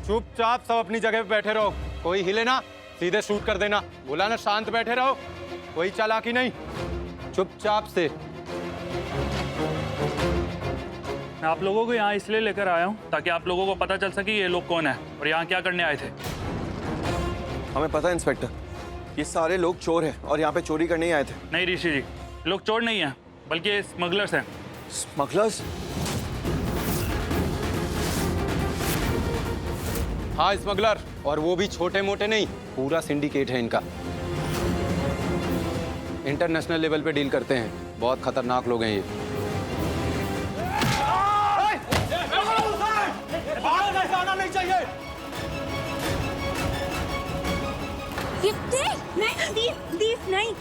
चुपचाप सब अपनी जगह पे बैठे रहो, कोई हिले ना, सीधे शूट कर देना। बोला ना शांत बैठे रहो, कोई चालाकी नहीं, चुपचाप से। मैं आप लोगों को यहाँ इसलिए लेकर आया हूँ ताकि आप लोगों को पता चल सके ये लोग कौन है और यहाँ क्या करने आए थे। हमें पता है इंस्पेक्टर, ये सारे लोग चोर हैं और यहाँ पे चोरी करने ही आए थे। नहीं ऋषि जी, ये लोग चोर नहीं हैं बल्कि ये स्मगलर्स हैं। स्मगलर्स? हाँ स्मगलर, और वो भी छोटे मोटे नहीं, पूरा सिंडिकेट है इनका। इंटरनेशनल लेवल पे डील करते हैं, बहुत खतरनाक लोग हैं ये। नहीं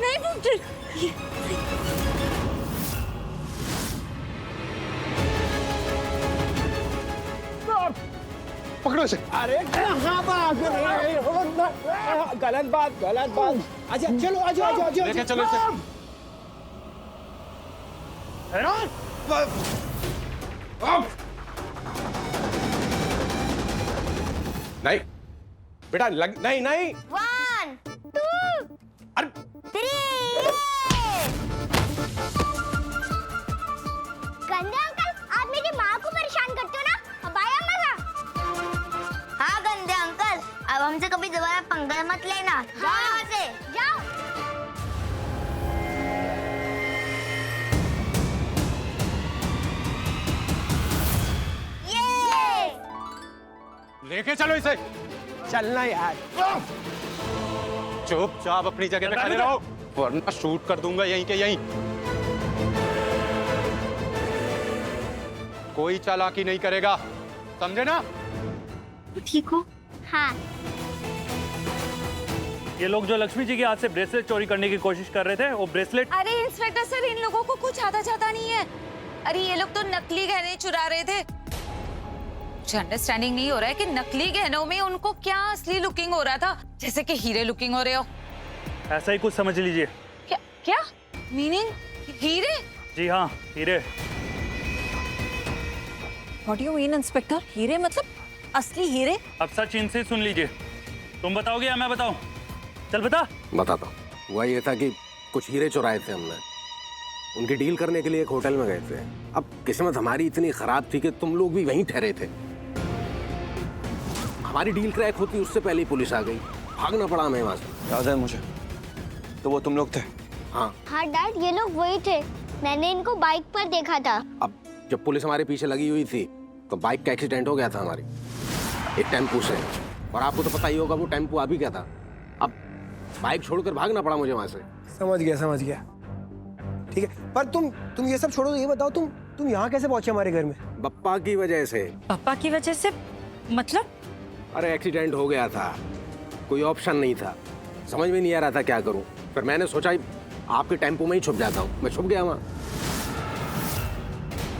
पकड़ो इसे। अरे कहाँ भाग रहे हो? गलत बात। अच्छा चलो, आजो। लेके चलो इसे। नहीं बेटा, नहीं। 1 2 अरे 3। गंदे अंकल, आप मेरी माँ को परेशान करते हो ना, अब आया मजा। हाँ गंदे अंकल, अब हमसे कभी दोबारा पंगा मत लेना। जाओ यहाँ से, जाओ। ये लेके चलो इसे। चलना यार। चुपचाप अपनी जगह पे खड़े रहो, वरना शूट कर दूंगा यहीं के यहीं। कोई चालाकी नहीं करेगा, समझे ना? ठीक हो? हाँ। ये लोग जो लक्ष्मी जी के हाथ से ब्रेसलेट चोरी करने की कोशिश कर रहे थे, वो ब्रेसलेट। अरे इंस्पेक्टर सर, इन लोगों को कुछ आता जाता नहीं है। अरे ये लोग तो नकली गहने चुरा रहे थे। मुझे अंडरस्टैंडिंग नहीं हो रहा है कि नकली गहनों में उनको क्या असली लुकिंग हो रहा था, जैसे कि हीरे लुकिंग हो रहे हो। ऐसा ही कुछ समझ लीजिए। क्या मीनिंग? हीरे? जी हाँ, हीरे। What do you mean inspector? हीरे मतलब असली हीरे? अब सच इनसे सुन लीजिए। तुम बताओगे या मैं बताऊं? चल बता। बताता हूँ। हुआ ये था कि कुछ हीरे चुराए थे हमने, उनकी डील करने के लिए एक होटल में गए थे। अब किस्मत हमारी इतनी खराब थी कि तुम लोग भी वहीं ठहरे थे। हमारी डील क्रैक होती उससे पहले ही पुलिस आ गई, भागना पड़ा हमें वहां से। याद है मुझे, तो वो तुम लोग थे? हाँ डैड, ये लोग वही थे, मैंने इनको बाइक पर देखा था। अब जब पुलिस हमारे पीछे लगी हुई थी तो बाइक का एक्सीडेंट हो गया था हमारी एक टेम्पू से, और आपको तो पता ही होगा वो टेम्पू आ भी गया था। अब बाइक छोड़कर भागना पड़ा मुझे वहां से। समझ गया। ठीक है, पर तुम ये सब छोड़ो, ये बताओ तुम यहाँ कैसे पहुंचे हमारे घर में? बप्पा की वजह से। पापा की वजह से मतलब? अरे एक्सीडेंट हो गया था, कोई ऑप्शन नहीं था, समझ में नहीं आ रहा था क्या करूं। फिर मैंने सोचा आपके टेम्पो में ही छुप जाता हूं। मैं छुप गया वहां।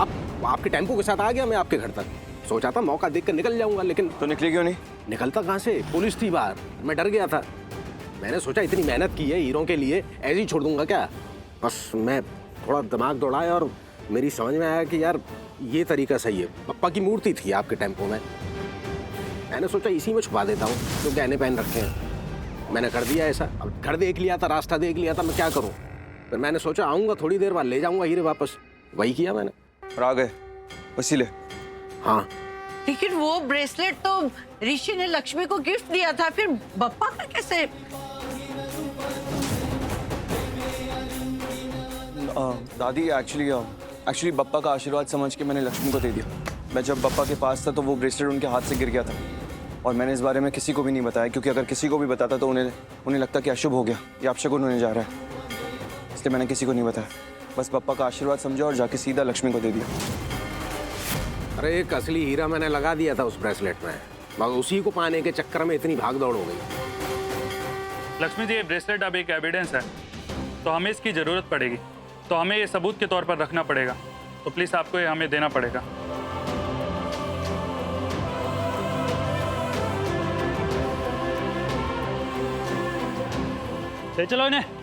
अब आपके टेम्पो के साथ आ गया मैं आपके घर तक। सोचा था मौका देखकर निकल जाऊंगा, लेकिन तो निकले क्यों नहीं? निकलता कहाँ से, पुलिस थी बाहर, मैं डर गया था। मैंने सोचा इतनी मेहनत की है हीरों के लिए, ऐसे ही छोड़ दूंगा क्या। बस मैं थोड़ा दिमाग दौड़ाया और मेरी समझ में आया कि यार ये तरीका सही है। पप्पा की मूर्ति थी आपके टेम्पो में, मैंने सोचा इसी में छुपा देता हूँ जो गहने पहन रखे हैं। मैंने कर दिया ऐसा। अब घर देख लिया था, रास्ता देख लिया था, मैं क्या करूँ। फिर मैंने सोचा आऊँगा थोड़ी देर बाद ले जाऊँगा हीरे वापस, वही किया मैंने। और आ गए इसीलिए? हाँ। लेकिन वो ब्रेसलेट तो ऋषि ने लक्ष्मी को गिफ्ट दिया था, फिर बप्पा का कैसे? दादी एक्चुअली बप्पा का आशीर्वाद समझ के मैंने लक्ष्मी को दे दिया। मैं जब बप्पा के पास था तो वो ब्रेसलेट उनके हाथ से गिर गया था, और मैंने इस बारे में किसी को भी नहीं बताया, क्योंकि अगर किसी को भी बताता तो उन्हें लगता कि अशुभ हो गया या अपशगुन होने जा रहा है, इसलिए मैंने किसी को नहीं बताया। बस बप्पा का आशीर्वाद समझा और जाके सीधा लक्ष्मी को दे दिया। अरे एक असली हीरा मैंने लगा दिया था उस ब्रेसलेट में, मगर उसी को पाने के चक्कर में इतनी भागदौड़ हो गई। लक्ष्मी जी, ये ब्रेसलेट अब एक एविडेंस है, तो हमें इसकी जरूरत पड़ेगी, तो हमें ये सबूत के तौर पर रखना पड़ेगा। तो प्लीज आपको ये हमें देना पड़ेगा। चलो इन्हें।